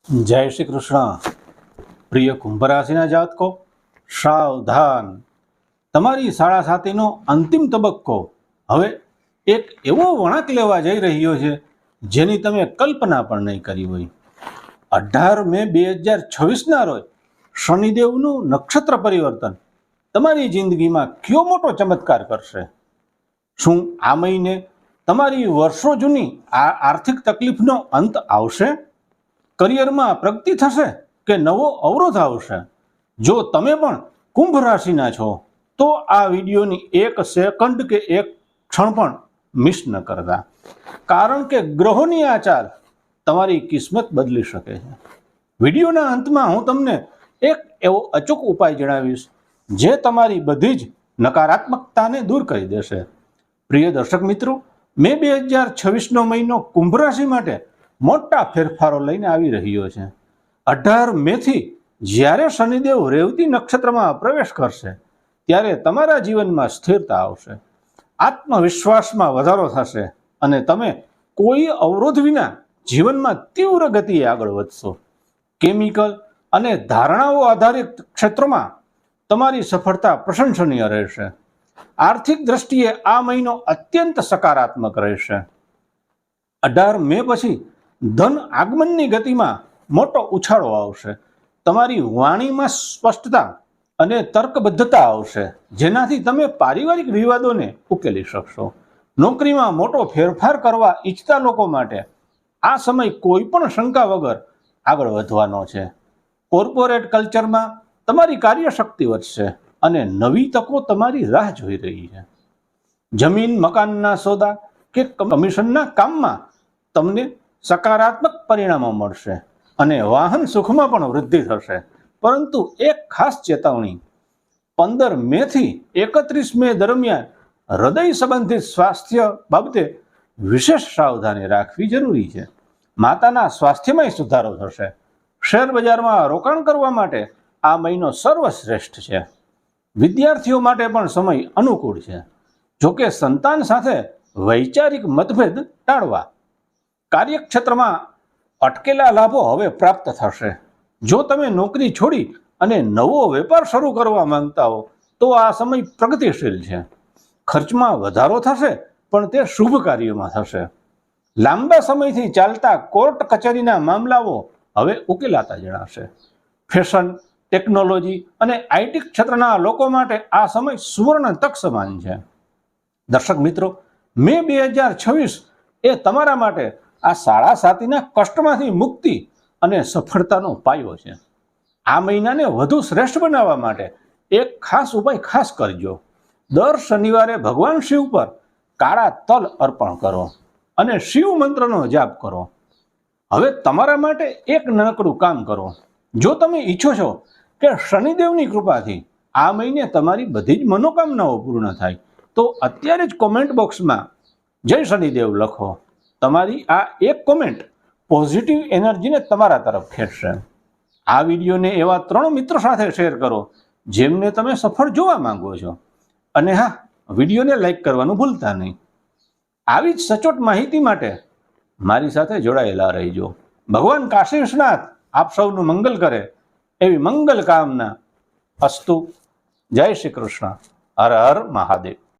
जय श्री कृष्ण। प्रिय कुंभ राशिना जातको सावधान। તમારી શાળા સાથેનો અંતિમ તબક્કો હવે એક એવો વળાંક લેવા જઈ રહ્યો છે જેની તમે કલ્પના પણ નહીં કરી હોય। 18 મે 2026ના રોજ શનિદેવનું નક્ષત્ર પરિવર્તન તમારી જિંદગીમાં કયો મોટો ચમત્કાર કરશે। શું આ મહિને તમારી વર્ષો જૂની આ આર્થિક તકલીફનો અંત આવશે? કરિયરમાં પ્રગતિ થશે કે નવો અવરોધ આવશે? જો તમે પણ કુંભ રાશિના છો તો આ વિડીયોની 1 સેકન્ડ કે 1 ક્ષણ પણ મિસ ન કરતા, કારણ કે ગ્રહોની આ ચાલ તમારી કિસ્મત બદલી શકે છે। વિડીયોના અંતમાં હું તમને એક એવો અચૂક ઉપાય જણાવીશ જે તમારી બધી જ નકારાત્મકતાને દૂર કરી દેશે। પ્રિય દર્શક મિત્રો, મે 2026નો મહિનો કુંભ રાશિ માટે મોટા ફેરફારો લઈને આવી રહ્યો છે। 18 મેથી જ્યારે શનિદેવ રેવતી નક્ષત્રમાં પ્રવેશ કરશે ત્યારે તમારા જીવનમાં સ્થિરતા આવશે, આત્મવિશ્વાસમાં વધારો થશે અને તમે કોઈ અવરોધ વિના જીવનમાં તીવ્ર ગતિએ આગળ વધશો। કેમિકલ અને ધારણાઓ આધારિત ક્ષેત્રોમાં તમારી સફળતા પ્રશંસનીય રહેશે। આર્થિક દ્રષ્ટિએ આ મહિનો અત્યંત સકારાત્મક રહેશે। 18 મે પછી ધન આગમનની ગતિમાં મોટો ઉછાળો આવશે। તમારી વાણીમાં સ્પષ્ટતા અને તર્કબદ્ધતા આવશે, જેનાથી તમે પારિવારિક વિવાદોને ઉકેલી શકશો। નોકરીમાં મોટો ફેરફાર કરવા ઈચ્છતા લોકો માટે આ સમય કોઈ પણ શંકા વગર આગળ વધવાનો છે। કોર્પોરેટ કલ્ચરમાં તમારી કાર્યશક્તિ વધશે અને નવી તકો તમારી રાહ જોઈ રહી છે। જમીન મકાનના સોદા કે કમિશનના કામમાં તમને સકારાત્મક પરિણામો મળશે અને વાહન સુખમાં પણ વૃદ્ધિ થશે। પરંતુ એક ખાસ ચેતવણી, 15 મેથી 31 મે દરમિયાન હૃદય સંબંધિત સ્વાસ્થ્ય બાબતે વિશેષ સાવધાની રાખવી જરૂરી છે। માતાના સ્વાસ્થ્યમાં સુધારો થશે। શેર બજારમાં રોકાણ કરવા માટે આ મહિનો સર્વશ્રેષ્ઠ છે। વિદ્યાર્થીઓ માટે પણ સમય અનુકૂળ છે। જોકે સંતાન સાથે વૈચારિક મતભેદ ટાળવા। કાર્યક્ષેત્રમાં અટકેલા લાભો હવે પ્રાપ્ત થશે। જો તમે નોકરી છોડી અને નવો વેપાર શરૂ કરવા માંગતા હો તો આ સમય પ્રગતિશીલ છે। ખર્ચમાં વધારો થશે પણ તે શુભ કાર્યોમાં થશે। લાંબા સમયથી ચાલતા કોર્ટ કચેરીના મામલાઓ હવે ઉકેલાતા જણાશે। ફેશન, ટેકનોલોજી અને આઈટી ક્ષેત્રના લોકો માટે આ સમય સુવર્ણ તક સમાન છે। દર્શક મિત્રો, મે 2026 એ તમારા માટે આ શાળા સાથીના કષ્ટમાંથી મુક્તિ અને સફળતાનો પાયો છે। આ મહિનાને વધુ શ્રેષ્ઠ બનાવવા માટે એક ખાસ ઉપાય ખાસ કરજો। દર શનિવારે ભગવાન શિવ પર કાળા તલ અર્પણ કરો અને શિવ મંત્રનો જાપ કરો। હવે તમારા માટે એક નાનકડું કામ કરો। જો તમે ઈચ્છો છો કે શનિદેવની કૃપાથી આ મહિને તમારી બધી જ મનોકામનાઓ પૂર્ણ થાય તો અત્યારે જ કોમેન્ટ બોક્સમાં જય શનિદેવ લખો। તમારી આ એક કોમેન્ટ પોઝિટિવ એનર્જીને તમારા તરફ ખેંચશે। આ વિડીયોને એવા 3 મિત્રો સાથે શેર કરો જેમને તમે સફળ જોવા માંગો છો, અને હા, વિડીયોને લાઈક કરવાનું ભૂલતા નહીં। આવી જ સચોટ માહિતી માટે મારી સાથે જોડાયેલા રહેજો। ભગવાન કાશી વિશ્વનાથ આપ સૌનું મંગલ કરે એવી મંગલ કામના અસ્તુ। જય શ્રી કૃષ્ણ। હર હર મહાદેવ।